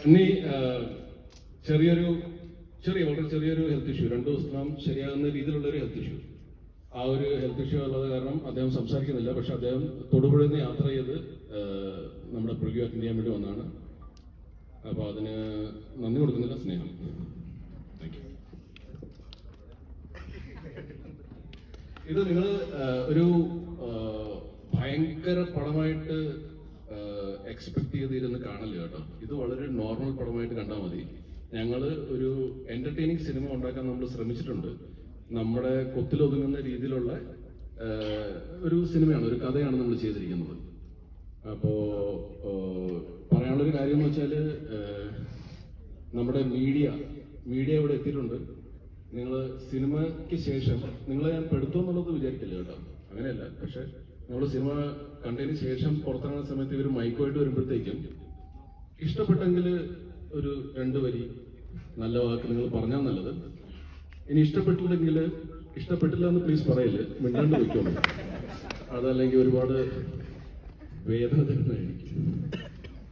ഇനി വളരെ ചെറിയൊരു ഹെൽത്ത് ഇഷ്യൂ 2 ദിവസത്തിനകം ശരിയാകുന്ന രീതിയിലുള്ള ഒരു ഹെൽത്ത് ഇഷ്യൂ. ആ ഒരു ഹെൽത്ത് ഇഷ്യൂ ഉള്ളത് കാരണം അദ്ദേഹം സംസാരിക്കുന്നില്ല. പക്ഷെ അദ്ദേഹം തൊടുപുഴയിൽ നിന്ന് യാത്ര ചെയ്ത് നമ്മുടെ പ്രിവ്യൂ അറ്റൻഡ് ചെയ്യാൻ വേണ്ടി വന്നതാണ്. അപ്പോൾ അതിന് നന്ദി കൊടുക്കുന്നില്ല, സ്നേഹം. Thank you. ഇത് നിങ്ങൾ ഒരു ഭയങ്കര പടമായിട്ട് എക്സ്പെക്ട് ചെയ്തിരുന്ന് കാണില്ല കേട്ടോ. ഇത് വളരെ നോർമൽ പടമായിട്ട് കണ്ടാൽ മതി. ഞങ്ങൾ ഒരു എന്റർടൈനിങ് സിനിമ ഉണ്ടാക്കാൻ നമ്മൾ ശ്രമിച്ചിട്ടുണ്ട്. നമ്മുടെ കൊത്തിലൊതുങ്ങുന്ന രീതിയിലുള്ള ഒരു സിനിമയാണ്, ഒരു കഥയാണ് നമ്മൾ ചെയ്തിരിക്കുന്നത്. അപ്പോൾ പറയാനുള്ളൊരു കാര്യം എന്ന് വെച്ചാൽ നമ്മുടെ മീഡിയ ഇവിടെ എത്തിയിട്ടുണ്ട്. നിങ്ങൾ സിനിമയ്ക്ക് ശേഷം നിങ്ങളെ ഞാൻ പെടുത്തുമെന്നുള്ളത് വിചാരിക്കില്ല കേട്ടോ, അങ്ങനെയല്ല. പക്ഷെ നമ്മൾ സിനിമ കണ്ടതിന് ശേഷം പുറത്തിറങ്ങുന്ന സമയത്ത് ഇവർ മൈക്കുമായിട്ട് വരുമ്പോഴത്തേക്കും ഇഷ്ടപ്പെട്ടെങ്കിൽ ഒരു 2 വരി നല്ല വാക്ക് നിങ്ങൾ പറഞ്ഞാൽ നല്ലത്. ഇനി ഇഷ്ടപ്പെട്ടില്ല എന്ന് പ്ലീസ് പറയില്ല, മിണ്ടാണ്ട് വയ്ക്കുള്ളൂ. അതല്ലെങ്കിൽ ഒരുപാട് വേദന തരുന്നതായിരിക്കും.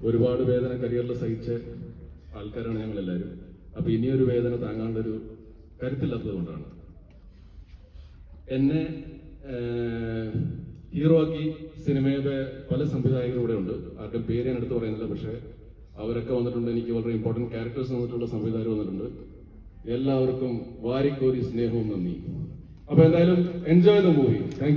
ഒരുപാട് വേദന കരിയറിൽ സഹിച്ച ആൾക്കാരാണ് ഞങ്ങളെല്ലാവരും. അപ്പൊ ഇനിയൊരു വേദന താങ്ങാണ്ടൊരു കരുത്തില്ലാത്തത് കൊണ്ടാണ്. എന്നെ ഹീറോ ആക്കി സിനിമയുടെ പല സംവിധായകരും ഇവിടെ ഉണ്ട്. ആർക്കും പേര് ഞാൻ എടുത്ത് പറയുന്നില്ല, പക്ഷെ അവരൊക്കെ വന്നിട്ടുണ്ട്. എനിക്ക് വളരെ ഇമ്പോർട്ടൻറ്റ് ക്യാരക്ടേഴ്സ് വന്നിട്ടുള്ള സംവിധായകർ വന്നിട്ടുണ്ട്. എല്ലാവർക്കും വാരിക്കോരി സ്നേഹവും നന്ദി. അപ്പൊ എന്തായാലും enjoy the movie. Thank you.